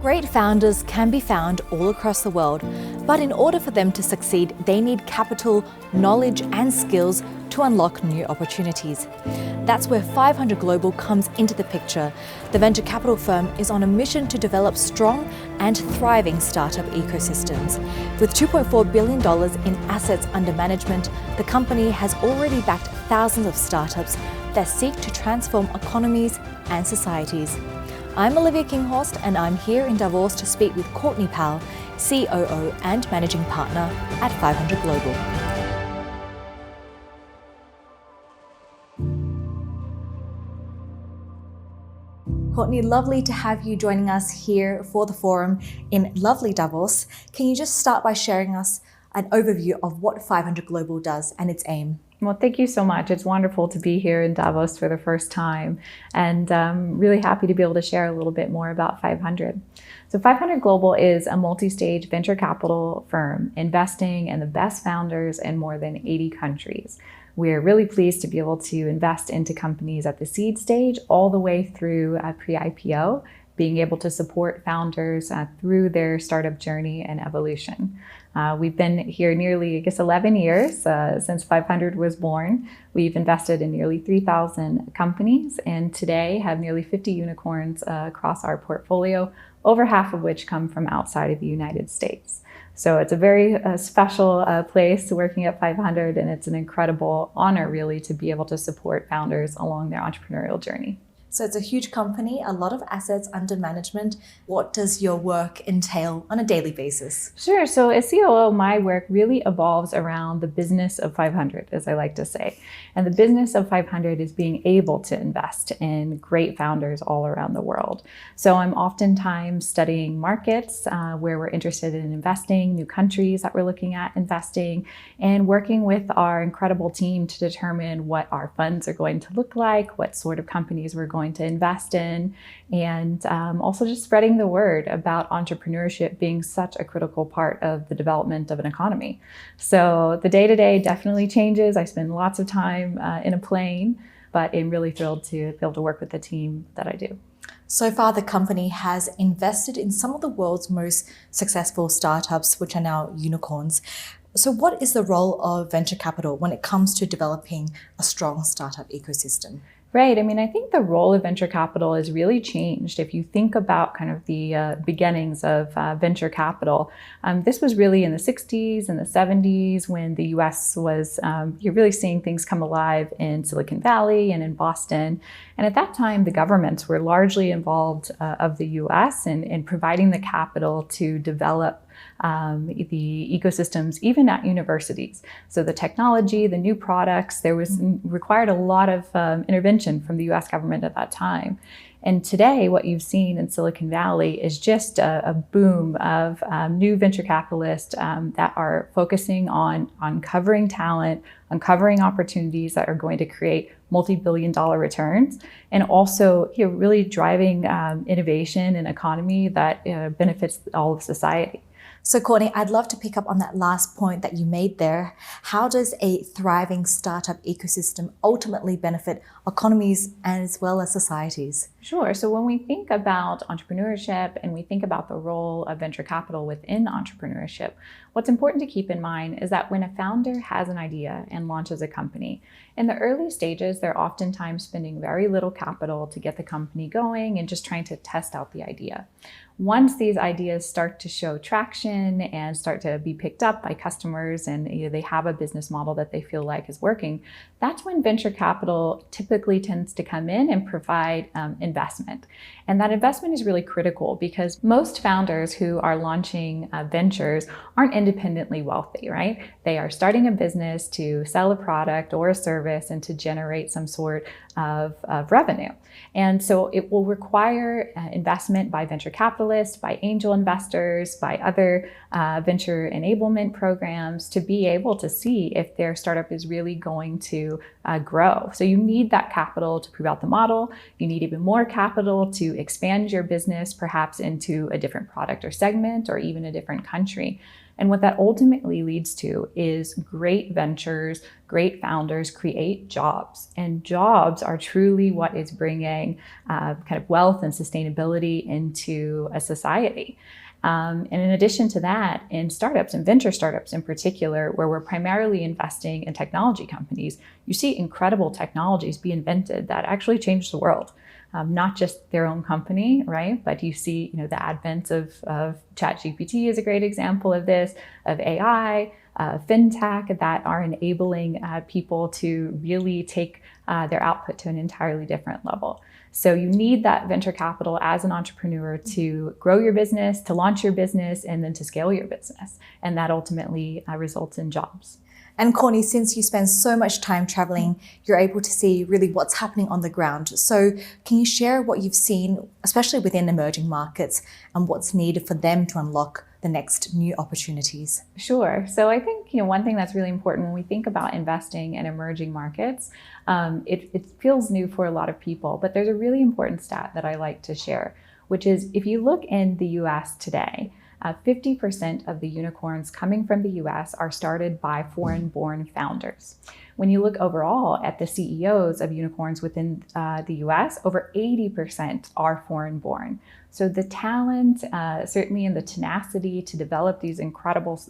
Great founders can be found all across the world, but in order for them to succeed, they need capital, knowledge, and skills to unlock new opportunities. That's where 500 Global comes into the picture. The venture capital firm is on a mission to develop strong and thriving startup ecosystems. With $2.4 billion in assets under management, the company has already backed thousands of startups that seek to transform economies and societies. I'm Olivia Kinghorst, and I'm here in Davos to speak with Courtney Powell, COO and Managing Partner at 500 Global. Courtney, lovely to have you joining us here for the forum in lovely Davos. Can you just start by sharing us an overview of what 500 Global does and its aim? Well, thank you so much. It's wonderful to be here in Davos for the first time, and I'm really happy to be able to share a little bit more about 500. So 500 Global is a multi-stage venture capital firm investing in the best founders in more than 80 countries. We're really pleased to be able to invest into companies at the seed stage all the way through pre-IPO, being able to support founders through their startup journey and evolution. We've been here nearly, 11 years since 500 was born. We've invested in nearly 3,000 companies and today have nearly 50 unicorns across our portfolio, over half of which come from outside of the United States. So it's a very special place working at 500, and it's an incredible honor really to be able to support founders along their entrepreneurial journey. So it's a huge company, a lot of assets under management. What does your work entail on a daily basis? Sure. So as COO, my work really evolves around the business of 500, as I like to say. And the business of 500 is being able to invest in great founders all around the world. So I'm oftentimes studying markets where we're interested in investing, new countries that we're looking at investing, and working with our incredible team to determine what our funds are going to look like, what sort of companies we're going to invest in, and also just spreading the word about entrepreneurship being such a critical part of the development of an economy. So the day-to-day definitely changes. I spend lots of time in a plane, but I'm really thrilled to be able to work with the team that I do. So far, the company has invested in some of the world's most successful startups, which are now unicorns. So what is the role of venture capital when it comes to developing a strong startup ecosystem? Right. I think the role of venture capital has really changed. If you think about kind of the beginnings of venture capital, this was really in the 60s and the 70s when the US was, you're really seeing things come alive in Silicon Valley and in Boston. And at that time, the governments were largely involved of the US in providing the capital to develop the ecosystems, even at universities. So the technology, the new products, there was required a lot of intervention from the US government at that time. And today, what you've seen in Silicon Valley is just a boom of new venture capitalists that are focusing on uncovering talent, uncovering opportunities that are going to create multi-billion-dollar returns, and also really driving innovation and economy that benefits all of society. So Courtney, I'd love to pick up on that last point that you made there. How does a thriving startup ecosystem ultimately benefit economies as well as societies? Sure. So when we think about entrepreneurship and we think about the role of venture capital within entrepreneurship, what's important to keep in mind is that when a founder has an idea and launches a company, in the early stages, they're oftentimes spending very little capital to get the company going and just trying to test out the idea. Once these ideas start to show traction and start to be picked up by customers and they have a business model that they feel like is working, that's when venture capital typically tends to come in and provide investment. And that investment is really critical because most founders who are launching ventures aren't independently wealthy, right? They are starting a business to sell a product or a service and to generate some sort of revenue. And so it will require investment by venture capitalists, by angel investors, by other other venture enablement programs to be able to see if their startup is really going to grow. So you need that capital to prove out the model. You need even more capital to expand your business, perhaps into a different product or segment, or even a different country. And what that ultimately leads to is great ventures, great founders create jobs. And jobs are truly what is bringing kind of wealth and sustainability into a society. And in addition to that, in startups and venture startups in particular, where we're primarily investing in technology companies, you see incredible technologies be invented that actually change the world. Not just their own company, right? But you see, the advent of ChatGPT is a great example of this, of AI, fintech that are enabling people to really take their output to an entirely different level. So you need that venture capital as an entrepreneur to grow your business, to launch your business, and then to scale your business. And that ultimately results in jobs. And Courtney, since you spend so much time traveling, you're able to see really what's happening on the ground. So can you share what you've seen, especially within emerging markets, and what's needed for them to unlock the next new opportunities? Sure. So I think, one thing that's really important when we think about investing in emerging markets, it feels new for a lot of people, but there's a really important stat that I like to share, which is if you look in the US today, 50% of the unicorns coming from the US are started by foreign-born founders. When you look overall at the CEOs of unicorns within the US, over 80% are foreign-born. So the talent, certainly in the tenacity to develop these incredible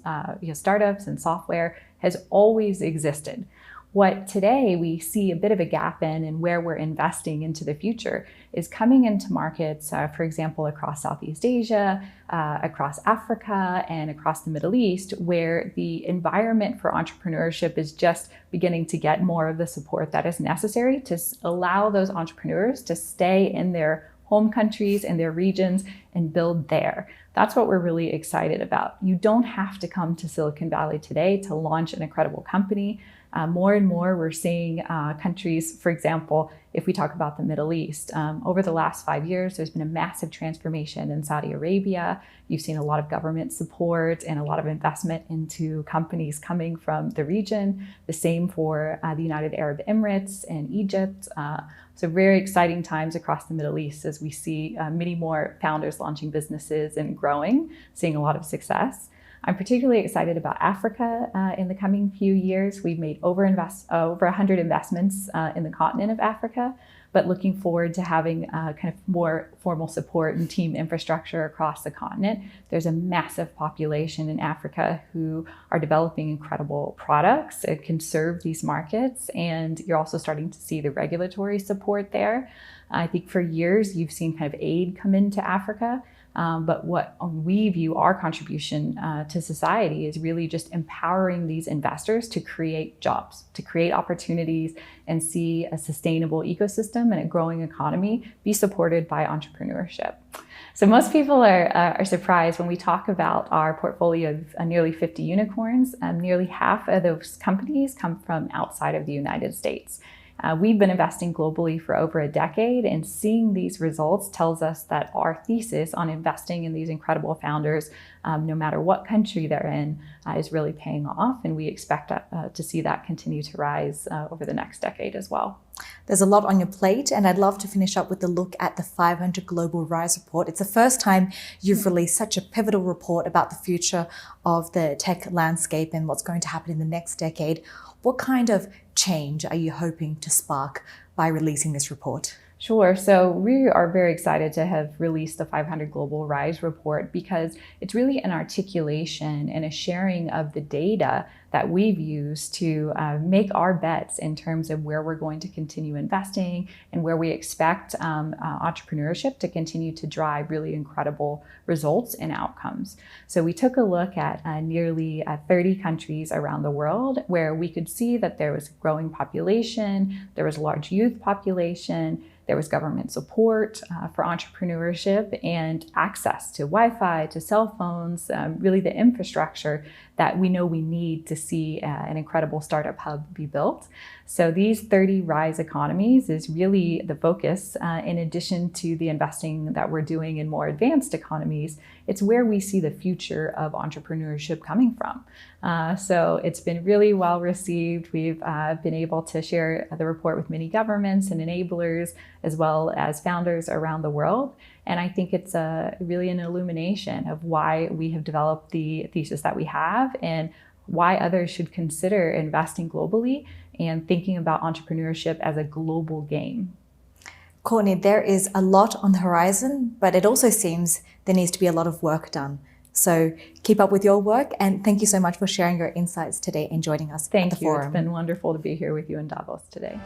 startups and software has always existed. What today we see a bit of a gap in and where we're investing into the future is coming into markets, for example, across Southeast Asia, across Africa, and across the Middle East, where the environment for entrepreneurship is just beginning to get more of the support that is necessary to allow those entrepreneurs to stay in their home countries and their regions and build there. That's what we're really excited about. You don't have to come to Silicon Valley today to launch an incredible company. More and more, we're seeing countries, for example, if we talk about the Middle East, over the last 5 years, there's been a massive transformation in Saudi Arabia. You've seen a lot of government support and a lot of investment into companies coming from the region. The same for the United Arab Emirates and Egypt. So very exciting times across the Middle East as we see many more founders launching businesses and growing, seeing a lot of success. I'm particularly excited about Africa in the coming few years. We've made over 100 investments in the continent of Africa, but looking forward to having kind of more formal support and team infrastructure across the continent. There's a massive population in Africa who are developing incredible products that can serve these markets, and you're also starting to see the regulatory support there. I think for years you've seen kind of aid come into Africa. But what we view our contribution to society is really just empowering these investors to create jobs, to create opportunities, and see a sustainable ecosystem and a growing economy be supported by entrepreneurship. So most people are surprised when we talk about our portfolio of nearly 50 unicorns. Nearly half of those companies come from outside of the United States. We've been investing globally for over a decade, and seeing these results tells us that our thesis on investing in these incredible founders, no matter what country they're in, is really paying off, and we expect to see that continue to rise over the next decade as well. There's a lot on your plate, and I'd love to finish up with a look at the 500 Global Rise Report. It's the first time you've released such a pivotal report about the future of the tech landscape and what's going to happen in the next decade. What kind of change are you hoping to spark by releasing this report? Sure. So we are very excited to have released the 500 Global Rise Report because it's really an articulation and a sharing of the data that we've used to make our bets in terms of where we're going to continue investing and where we expect entrepreneurship to continue to drive really incredible results and outcomes. So we took a look at nearly 30 countries around the world where we could see that there was a growing population, there was a large youth population, there was government support for entrepreneurship and access to Wi-Fi, to cell phones, really the infrastructure that we know we need to see an incredible startup hub be built. So these 30 RISE economies is really the focus. In addition to the investing that we're doing in more advanced economies, it's where we see the future of entrepreneurship coming from. So it's been really well received. We've been able to share the report with many governments and enablers, as well as founders around the world. And I think it's really an illumination of why we have developed the thesis that we have and why others should consider investing globally and thinking about entrepreneurship as a global game. Courtney, there is a lot on the horizon, but it also seems there needs to be a lot of work done. So keep up with your work, and thank you so much for sharing your insights today and joining us at the forum. Thank you. It's been wonderful to be here with you in Davos today.